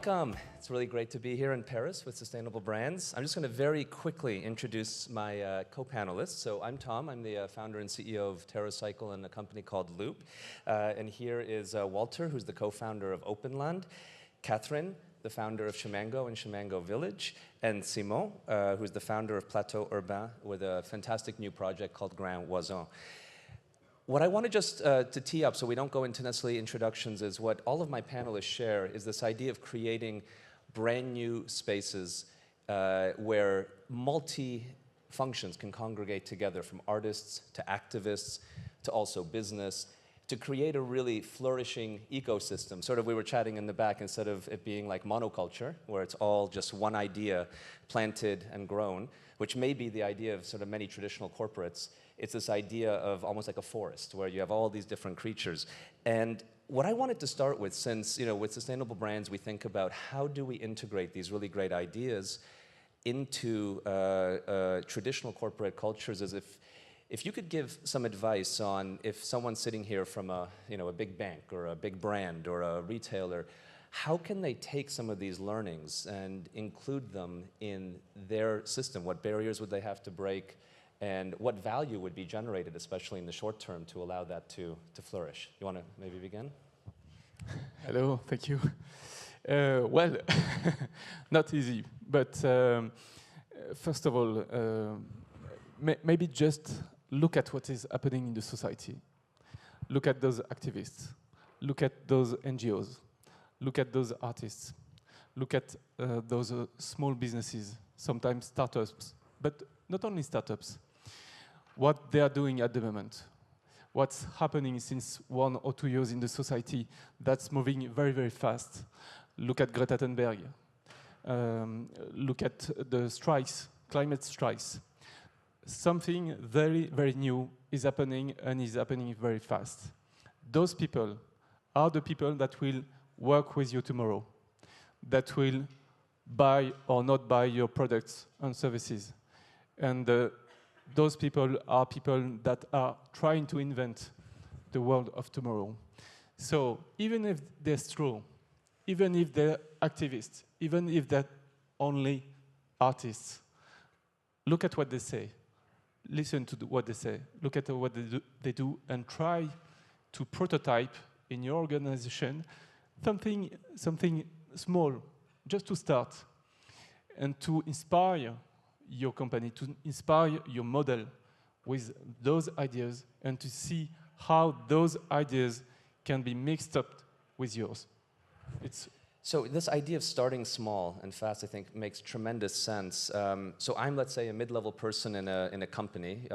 welcome. It's really great to be here in Paris with Sustainable Brands. I'm just going to very quickly introduce my co-panelists. So I'm Tom. I'm the founder and CEO of TerraCycle and a company called Loop. And here is Walter, who's the co-founder of OpenLande, Catherine, the founder of Shamengo and Shamengo Village, and Simon, who's the founder of Plateau, Urbain, with a fantastic new project called Grand Oison. What I wanted just to tee up, so we don't go into necessarily introductions, is what all of my panelists share is this idea of creating brand new spaces where multi-functions can congregate together, from artists to activists to also business, to create a really flourishing ecosystem. Sort of, we were chatting in the back, instead of it being like monoculture, where it's all just one idea planted and grown, which may be the idea of sort of many traditional corporates. It's this idea of almost like a forest, where you have all these different creatures. And what I wanted to start with, since, you know, with Sustainable Brands, we think about how do we integrate these really great ideas into traditional corporate cultures, as if you could give some advice on, if someone's sitting here from a big bank or a big brand or a retailer, how can they take some of these learnings and include them in their system? What barriers would they have to break? And what value would be generated, especially in the short term, to allow that to flourish? You want to maybe begin? Hello, thank you. Well, not easy, but first of all, maybe just look at what is happening in the society. Look at those activists. Look at those NGOs. Look at those artists. Look at those small businesses, sometimes startups, but not only startups. What they are doing at the moment, what's happening since 1 or 2 years in the society that's moving very, very fast. Look at Greta Thunberg. Look at the strikes, climate strikes. Something very, very new is happening, and is happening very fast. Those people are the people that will work with you tomorrow, that will buy or not buy your products and services. And those people are people that are trying to invent the world of tomorrow. So even if they're straw, even if they're activists, even if they're only artists, look at what they say. Listen to what they say. Look at what they do, and try to prototype in your organization something small, just to start, and to inspire your company, to inspire your model with those ideas, and to see how those ideas can be mixed up with yours. So this idea of starting small and fast, I think, makes tremendous sense. So I'm, let's say, a mid-level person in a company.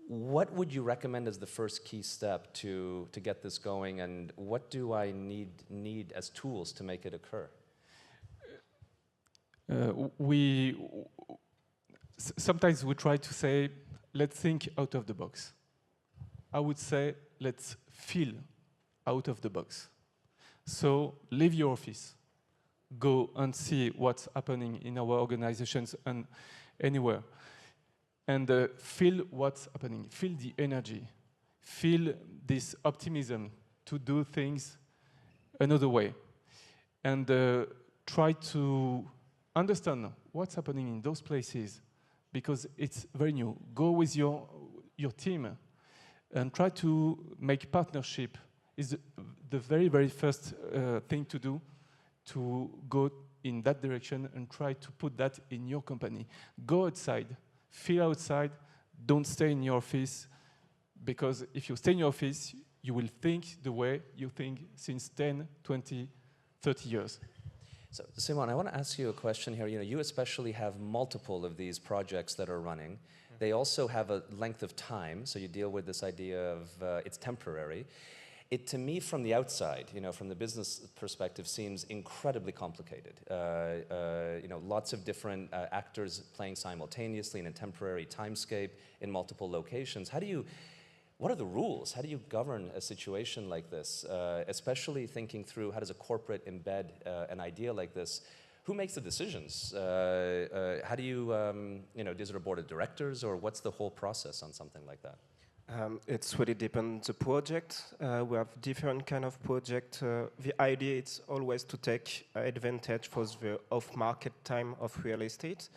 What would you recommend as the first key step to get this going, and what do I need as tools to make it occur? Sometimes we try to say, let's think out of the box. I would say, let's feel out of the box. So leave your office, go and see what's happening in our organizations and anywhere, and feel what's happening, feel the energy, feel this optimism to do things another way, and try to understand what's happening in those places, because it's very new. Go with your team and try to make partnership. Is the very, very first thing to do, to go in that direction and try to put that in your company. Go outside, feel outside, don't stay in your office, because if you stay in your office, you will think the way you think since 10, 20, 30 years. So, Simon, I want to ask you a question here. You know, you especially have multiple of these projects that are running. They also have a length of time, so you deal with this idea of it's temporary. It, to me, from the outside, you know, from the business perspective, seems incredibly complicated. You know, lots of different actors playing simultaneously in a temporary timescape in multiple locations. What are the rules? How do you govern a situation like this? Especially thinking through, how does a corporate embed an idea like this? Who makes the decisions? How do you, you know, is it a board of directors, or what's the whole process on something like that? It's really depends the project. We have different kind of project. The idea is always to take advantage for the off-market time of real estate.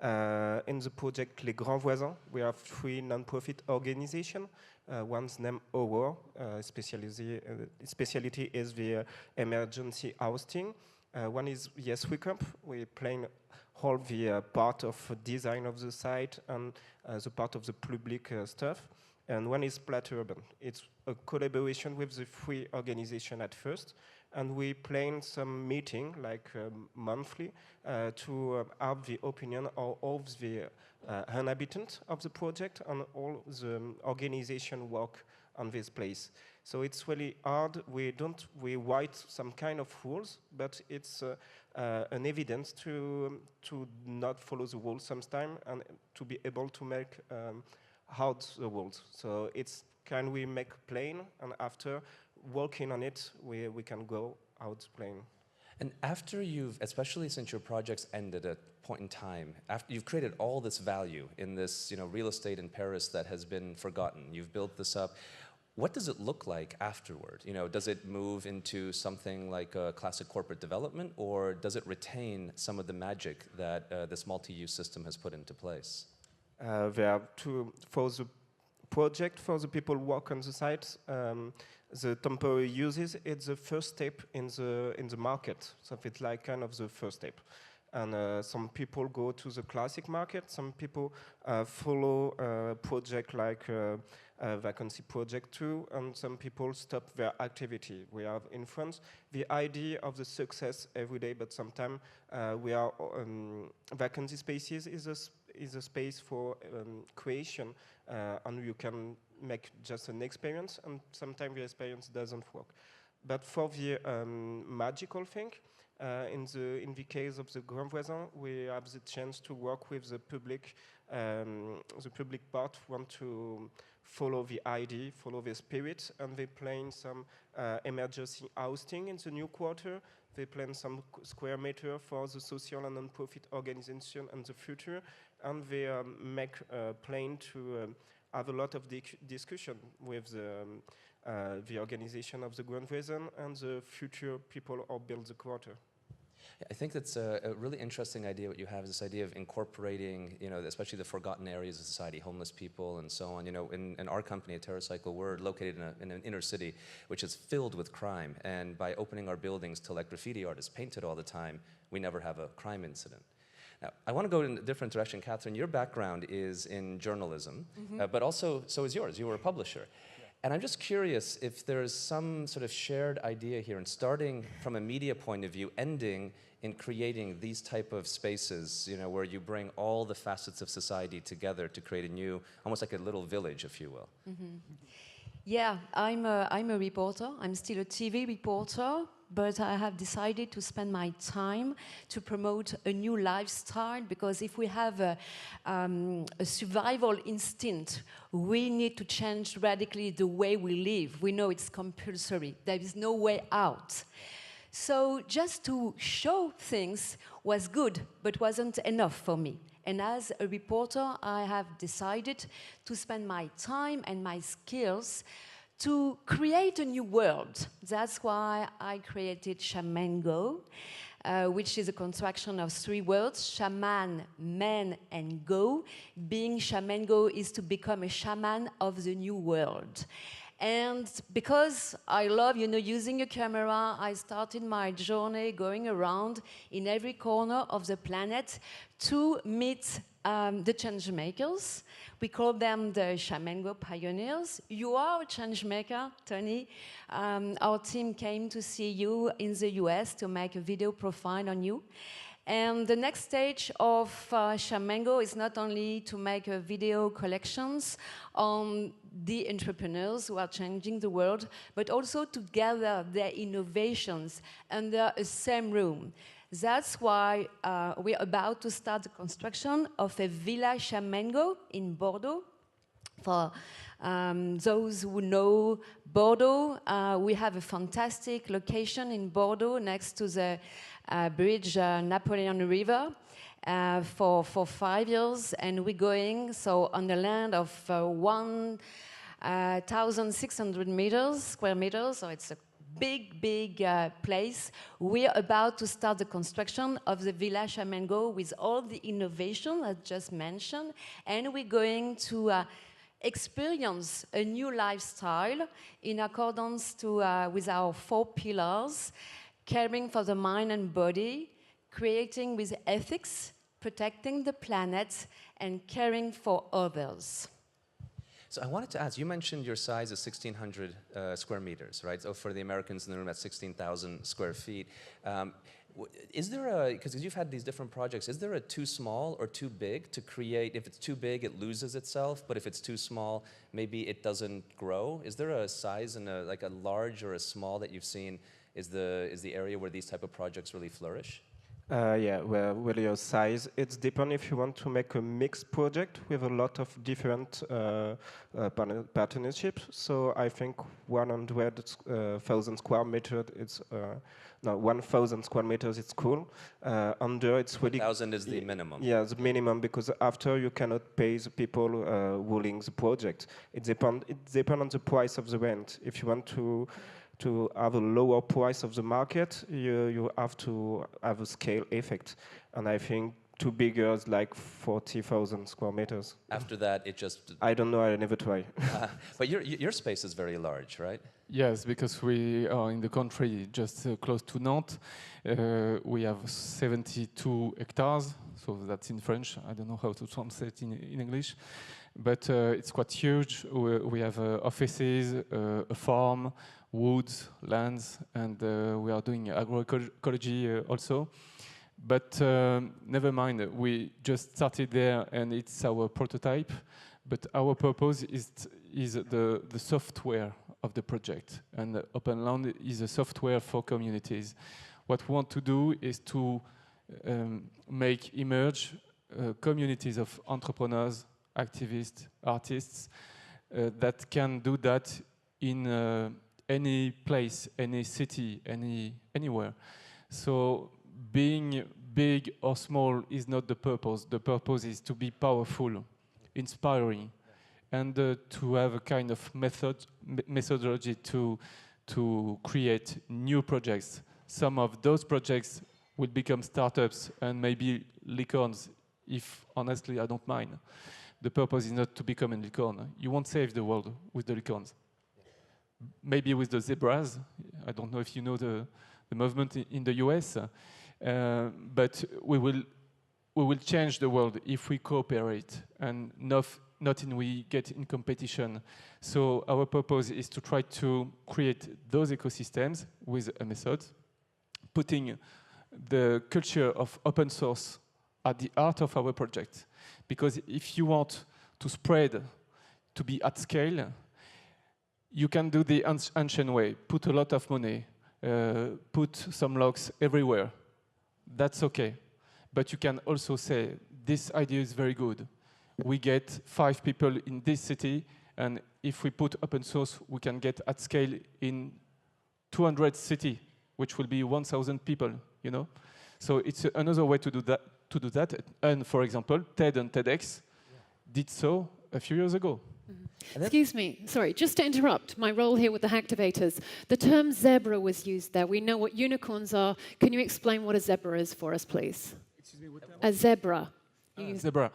In the project Les Grands Voisins, we have 3 non-profit organizations. One's named Aurore, specialty is the emergency housing. One is Yes We Camp. We plan all the part of design of the site and the part of the public stuff. And one is Plateau Urbain. It's a collaboration with the 3 organizations at first. And we plan some meeting, like monthly, to have the opinion of all the inhabitants of the project and all the organization work on this place. So it's really hard. We write some kind of rules, but it's an evidence to not follow the rules sometimes and to be able to make out the rules. So it's can we make plain, and after working on it, we can go out plain. And after you've, especially since your project's ended at a point in time, after you've created all this value in this, real estate in Paris that has been forgotten, you've built this up. What does it look like afterward? Does it move into something like a classic corporate development, or does it retain some of the magic that this multi-use system has put into place? There are for the project, for the people who work on the site, the temporary uses, it's the first step in the market. So it's like kind of the first step. And some people go to the classic market, some people follow a project like vacancy project too, and some people stop their activity. We have in France the idea of the success every day, but sometimes we are vacancy spaces is a space for creation, and you can make just an experience, and sometimes the experience doesn't work. But for the magical thing, in the case of the Grand Voisin, we have the chance to work with the public. The public part want to follow the idea, follow the spirit, and they plan some emergency housing in the new quarter. They plan some square meter for the social and non-profit organization in the future, and they make a plan to have a lot of discussion with the organization of the Grand Voisin and the future people who build the quarter. I think that's a really interesting idea. What you have is this idea of incorporating, especially the forgotten areas of society, homeless people and so on. In our company at TerraCycle, we're located in an inner city which is filled with crime. And by opening our buildings to let graffiti artists paint it all the time, we never have a crime incident. Now, I want to go in a different direction. Catherine, your background is in journalism, but also so is yours. You were a publisher. And I'm just curious if there's some sort of shared idea here, and starting from a media point of view, ending in creating these type of spaces, where you bring all the facets of society together to create a new, almost like a little village, if you will. Yeah, I'm a reporter. I'm still a TV reporter, but I have decided to spend my time to promote a new lifestyle, because if we have a survival instinct, we need to change radically the way we live. We know it's compulsory. There is no way out. So just to show things was good, but wasn't enough for me. And as a reporter, I have decided to spend my time and my skills to create a new world. That's why I created Shamengo, which is a contraction of 3 words, shaman, man, and go. Being Shamengo is to become a shaman of the new world. And because I love, using a camera, I started my journey going around in every corner of the planet to meet the change makers. We call them the Shamengo pioneers. You are a change maker, Tony. Our team came to see you in the US to make a video profile on you. And the next stage of Shamengo is not only to make video collections on the entrepreneurs who are changing the world, but also to gather their innovations under a same room. That's why we're about to start the construction of a Villa Shamengo in Bordeaux. For those who know Bordeaux, we have a fantastic location in Bordeaux next to the bridge Napoleon River for 5 years, and we're going on the land of 1 1,600 meters, square meters, so it's a big place. We're about to start the construction of the Villa Shamengo with all the innovation I just mentioned, and we're going to experience a new lifestyle in accordance with our 4 pillars: caring for the mind and body, creating with ethics, protecting the planet, and caring for others. So I wanted to ask, you mentioned your size is 1,600 square meters, right? So for the Americans in the room, that's 16,000 square feet. Is there a, because you've had these different projects, is there a too small or too big to create? If it's too big, it loses itself, but if it's too small, maybe it doesn't grow. Is there a size and like a large or a small that you've seen is the area where these type of projects really flourish? Yeah, well, your size, it's depends if you want to make a mixed project with a lot of different partnerships. So I think 100,000 square meters, it's, no, 1,000 square meters, it's cool. Under, it's really... 1,000 is the minimum. Yeah, the minimum, because after you cannot pay the people ruling the project. It depends on the price of the rent. If you want to have a lower price of the market, you have to have a scale effect. And I think too bigger is like 40,000 square meters. After that, it just... I don't know, I never try. But your space is very large, right? Yes, because we are in the country just close to Nantes. We have 72 hectares, so that's in French. I don't know how to translate in English. But it's quite huge. We have offices, a farm, woods, lands, and we are doing agroecology also. But never mind, we just started there and it's our prototype. But our purpose is the software of the project. And OpenLande is a software for communities. What we want to do is to make emerge communities of entrepreneurs, activists, artists that can do that in any place, any city, anywhere. So being big or small is not the purpose. The purpose is to be powerful, inspiring, and to have a kind of methodology to create new projects. Some of those projects will become startups and maybe licorns, if honestly I don't mind. The purpose is not to become a licorn. You won't save the world with the licorns. Maybe with the zebras. I don't know if you know the movement in the US, but we will change the world if we cooperate and not in we get in competition. So our purpose is to try to create those ecosystems with a method, putting the culture of open source at the heart of our project. Because if you want to spread, to be at scale, you can do the ancient way, put a lot of money, put some logs everywhere. That's okay. But you can also say, this idea is very good. We get 5 people in this city, and if we put open source, we can get at scale in 200 cities, which will be 1,000 people, you know? So it's another way to do that. And for example, TED and TEDx did so a few years ago. Excuse me, sorry, just to interrupt, my role here with the Hacktivators. The term zebra was used there. We know what unicorns are. Can you explain what a zebra is for us, please? Excuse me, what term? A zebra. Zebra.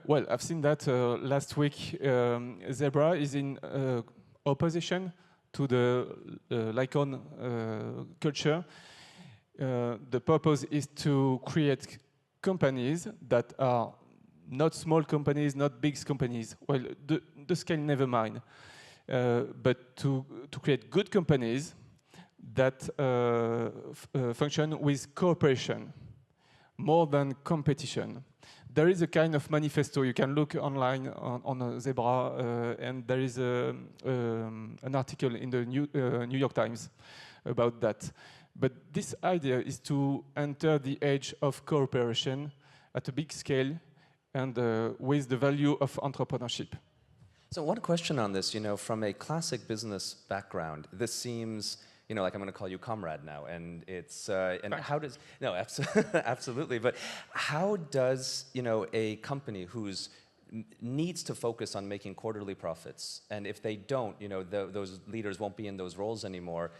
Well, I've seen that last week. Zebra is in opposition to the licorn culture. The purpose is to create companies that are not small companies, not big companies. Well, the scale, never mind. But to create good companies that function with cooperation, more than competition. There is a kind of manifesto. You can look online on a Zebra, and there is an article in the New York Times about that. But this idea is to enter the age of cooperation at a big scale and with the value of entrepreneurship. So one question on this, from a classic business background, this seems, like I'm going to call you comrade now, and it's, and how does, no, absolutely, but how does, a company who's needs to focus on making quarterly profits. And if they don't, you know, those leaders won't be in those roles anymore.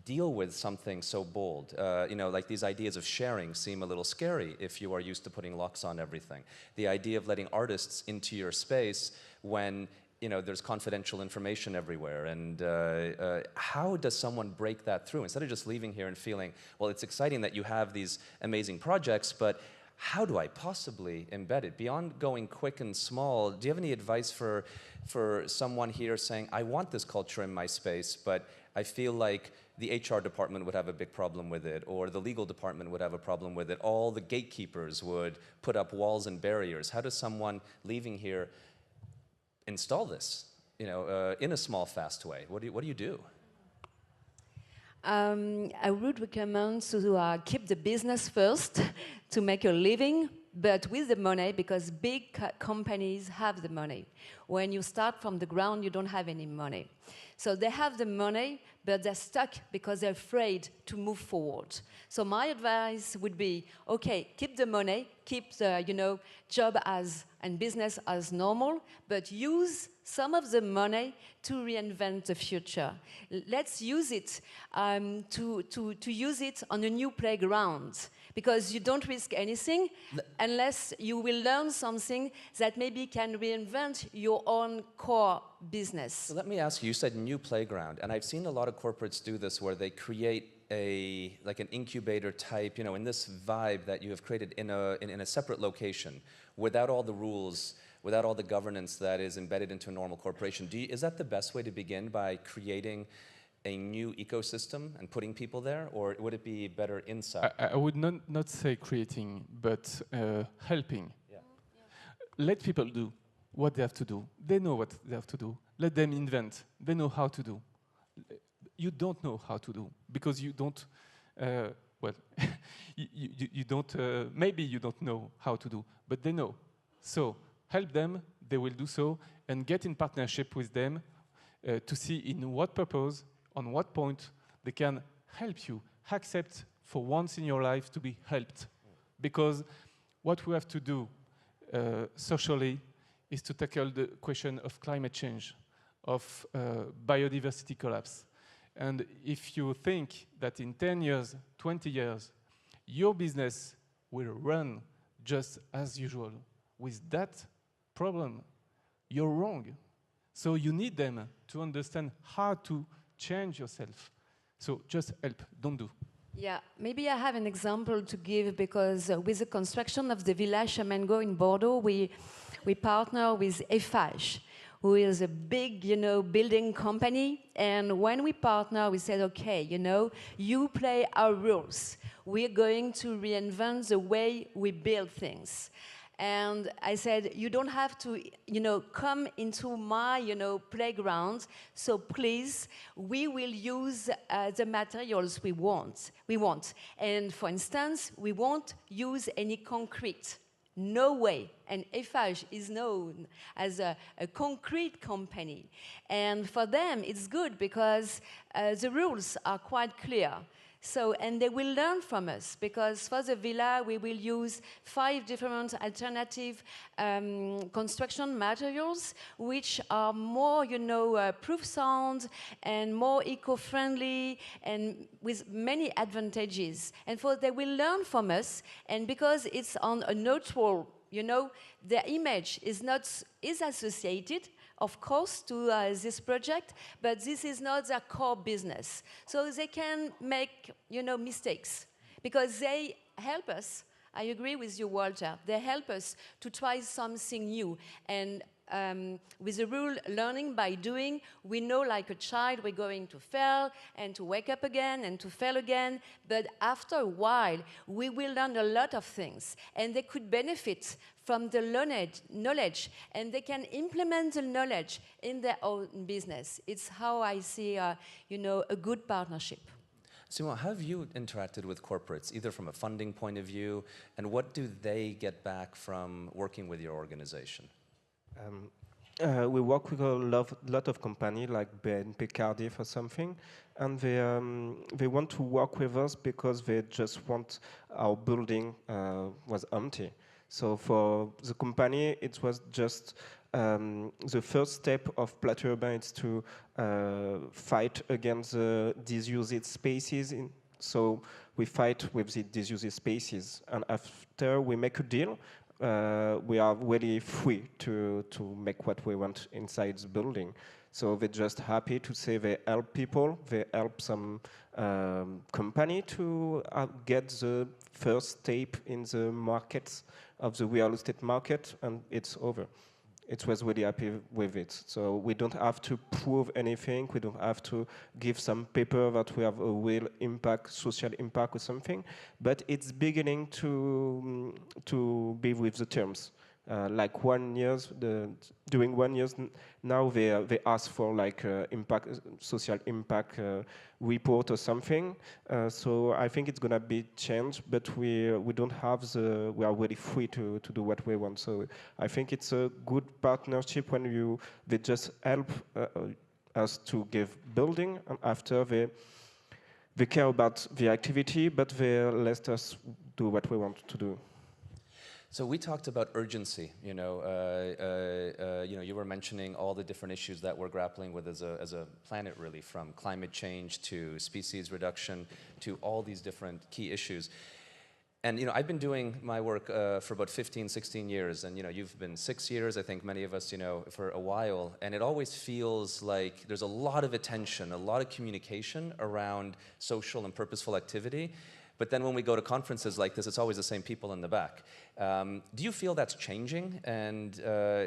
Deal with something so bold. You know, like these ideas of sharing seem a little scary if you are used to putting locks on everything. The idea of letting artists into your space when, you know, there's confidential information everywhere. And how does someone break that through? Instead of just leaving here and feeling, well, it's exciting that you have these amazing projects, but how do I possibly embed it? Beyond going quick and small, do you have any advice for someone here saying, I want this culture in my space, but I feel like the HR department would have a big problem with it, or the legal department would have a problem with it. All the gatekeepers would put up walls and barriers. How does someone leaving here install this, you know, in a small, fast way? What do you do? I would recommend to keep the business first, to make a living, but with the money, because big companies have the money. When you start from the ground, you don't have any money. So they have the money, but they're stuck because they're afraid to move forward. So my advice would be, okay, keep the money, keep the, you know, job and business as normal, but use some of the money to reinvent the future. Let's use it to use it on a new playground, because you don't risk anything unless you will learn something that maybe can reinvent your own core business. So let me ask you, you said new playground, and I've seen a lot of corporates do this where they create like an incubator type, you know, in this vibe that you have created in a separate location, without all the rules, without all the governance that is embedded into a normal corporation. Is that the best way to begin, by creating a new ecosystem and putting people there, or would it be better inside? I would not say creating, but helping. Yeah. Let people do what they have to do. They know what they have to do. Let them invent. They know how to do. You don't know how to do, because you don't, well, you don't, maybe you don't know how to do, but they know. So help them, they will do so, and get in partnership with them to see in what purpose, on what point they can help you. Accept for once in your life to be helped. Because what we have to do socially is to tackle the question of climate change, of biodiversity collapse. And if you think that in 10 years, 20 years, your business will run just as usual with that problem, you're wrong. So you need them to understand how to change yourself. So just help, don't do. Yeah, maybe I have an example to give, because with the construction of the Villa Shamengo in Bordeaux, we partner with Eiffage, who is a big, you know, building company. And when we partner, we said, okay, you know, you play our rules. We're going to reinvent the way we build things. And I said, you don't have to, you know, come into my, you know, playground. So please, we will use the materials we want. And for instance, we won't use any concrete. No way. And Eiffage is known as a concrete company. And for them, it's good because the rules are quite clear. So, and they will learn from us, because for the villa, we will use 5 different alternative construction materials, which are more, you know, proof sound and more eco-friendly and with many advantages. And for they will learn from us, and because it's on a neutral, you know, their image is associated, of course, to this project, but this is not their core business. So they can make, you know, mistakes, because they help us. I agree with you, Walter. They help us to try something new. And with the rule learning by doing, we know, like a child, we're going to fail and to wake up again and to fail again. But after a while, we will learn a lot of things, and they could benefit from the knowledge, and they can implement the knowledge in their own business. It's how I see, you know, a good partnership. Simon, have you interacted with corporates, either from a funding point of view, and what do they get back from working with your organization? We work with a lot of companies like BNP Cardiff or something, and they want to work with us because they just want our building was empty. So for the company, it was just the first step of Plateau Urbain is to fight against the disused spaces. So we fight with the disused spaces, and after we make a deal, we are really free to make what we want inside the building. So they're just happy to say they help people, they help some company to get the first step in the markets of the real estate market, and it's over. It was really happy with it. So we don't have to prove anything. We don't have to give some paper that we have a real impact, social impact or something. But it's beginning to be with the terms. Like 1 year, during 1 year now they ask for like impact, social impact report or something. So I think it's gonna be changed, but we don't have we are really free to do what we want. So I think it's a good partnership when they just help us to give building, and after they care about the activity, but they let us do what we want to do. So we talked about urgency. You know, you were mentioning all the different issues that we're grappling with as a planet, really, from climate change to species reduction to all these different key issues. And you know, I've been doing my work for about 15, 16 years, and you know, you've been 6 years. I think many of us, you know, for a while. And it always feels like there's a lot of attention, a lot of communication around social and purposeful activity. But then when we go to conferences like this, it's always the same people in the back. Do you feel that's changing? And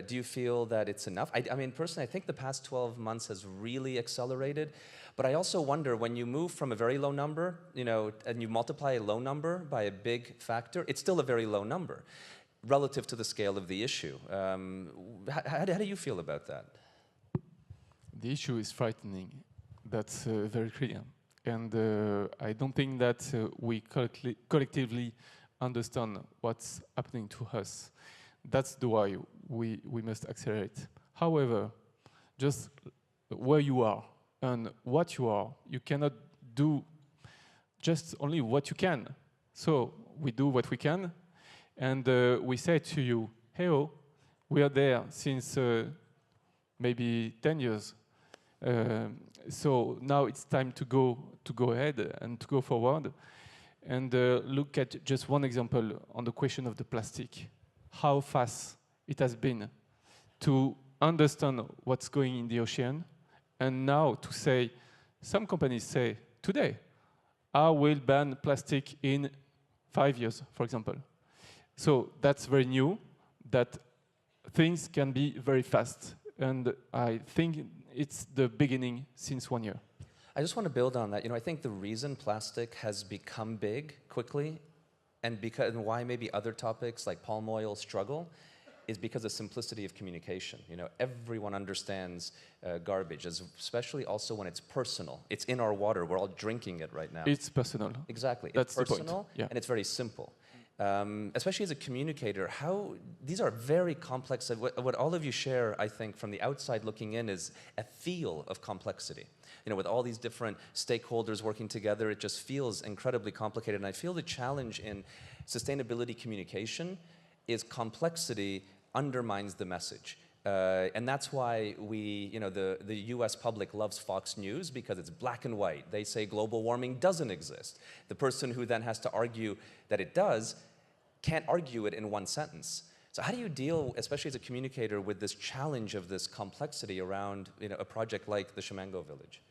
do you feel that it's enough? I mean, personally, I think the past 12 months has really accelerated. But I also wonder, when you move from a very low number, you know, and you multiply a low number by a big factor, it's still a very low number relative to the scale of the issue. How do you feel about that? The issue is frightening. That's very clear. And I don't think that we collectively understand what's happening to us. That's the why we must accelerate. However, just where you are and what you are, you cannot do just only what you can. So we do what we can, and we say to you, hey, we are there since maybe 10 years. So now it's time to go ahead and to go forward, and look at just one example on the question of the plastic. How fast it has been to understand what's going in the ocean, and now to say, some companies say today, I will ban plastic in 5 years, for example. So that's very new, that things can be very fast, and I think it's the beginning since 1 year. I just want to build on that. You know, I think the reason plastic has become big quickly, and why maybe other topics like palm oil struggle, is because of simplicity of communication. You know, everyone understands garbage, especially also when it's personal. It's in our water. We're all drinking it right now. It's personal. Exactly. That's it's personal, the point. Yeah. and it's very simple. Especially as a communicator, these are very complex. What all of you share, I think, from the outside looking in, is a feel of complexity. You know, with all these different stakeholders working together, it just feels incredibly complicated. And I feel the challenge in sustainability communication is complexity undermines the message. And that's why the US public loves Fox News, because it's black and white. They say global warming doesn't exist. The person who then has to argue that it does can't argue it in one sentence. So how do you deal, especially as a communicator, with this challenge of this complexity around, you know, a project like the Shamengo village?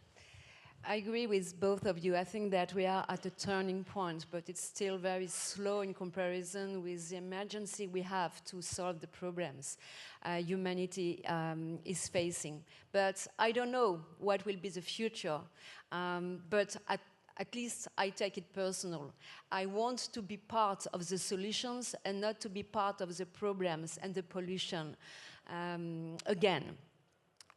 I agree with both of you. I think that we are at a turning point, but it's still very slow in comparison with the emergency we have to solve the problems humanity is facing. But I don't know what will be the future, but at least I take it personal. I want to be part of the solutions and not to be part of the problems and the pollution again.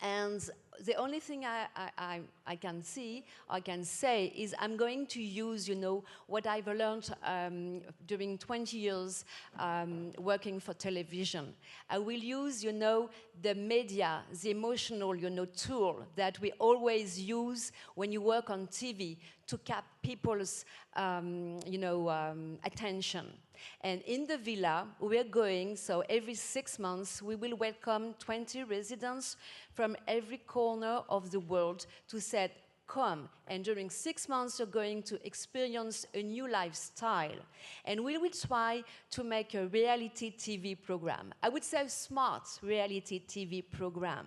And the only thing I can say is I'm going to use, you know, what I've learned during 20 years working for television. I will use, you know, the media, the emotional, you know, tool that we always use when you work on TV to capture people's, attention. And in the villa, we're going, so every 6 months, we will welcome 20 residents from every corner of the world to say, come, and during 6 months, you're going to experience a new lifestyle. And we will try to make a reality TV program. I would say a smart reality TV program.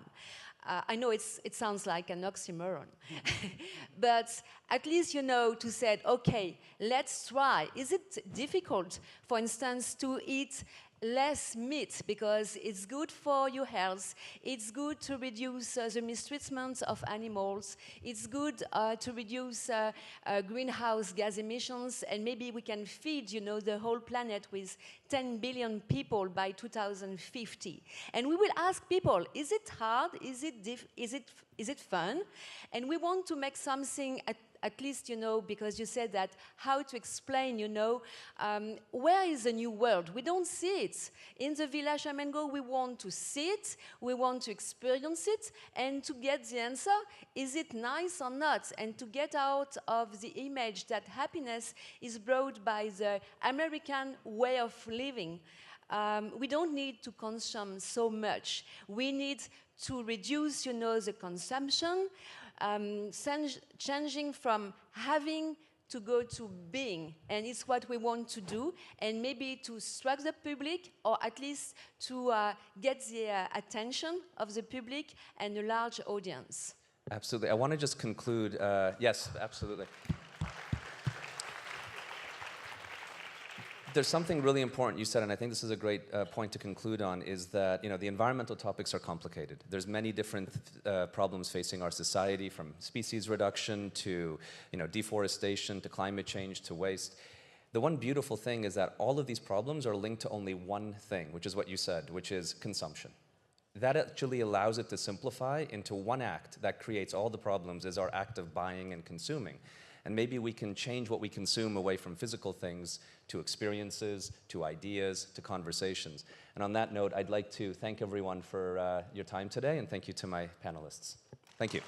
I know it sounds like an oxymoron, but at least, you know, to say, okay, let's try. Is it difficult, for instance, to eat less meat because it's good for your health, it's good to reduce the mistreatment of animals, it's good to reduce greenhouse gas emissions, and maybe we can feed, you know, the whole planet with 10 billion people by 2050. And we will ask people, is it hard? Is it fun? And we want to make something at least, you know, because you said that, how to explain, you know, where is the new world? We don't see it. In the Villa Shamengo, we want to see it, we want to experience it, and to get the answer, is it nice or not? And to get out of the image that happiness is brought by the American way of living. We don't need to consume so much. We need to reduce, you know, the consumption, changing from having to go to being, and it's what we want to do, and maybe to strike the public, or at least to get the attention of the public and a large audience. Absolutely. I want to just conclude. Yes, absolutely. There's something really important you said, and I think this is a great point to conclude on, is that, you know, the environmental topics are complicated. There's many different problems facing our society, from species reduction to, you know, deforestation to climate change to waste. The one beautiful thing is that all of these problems are linked to only one thing, which is what you said, which is consumption. That actually allows it to simplify into one act that creates all the problems, is our act of buying and consuming. And maybe we can change what we consume away from physical things to experiences, to ideas, to conversations. And on that note, I'd like to thank everyone for your time today, and thank you to my panelists. Thank you.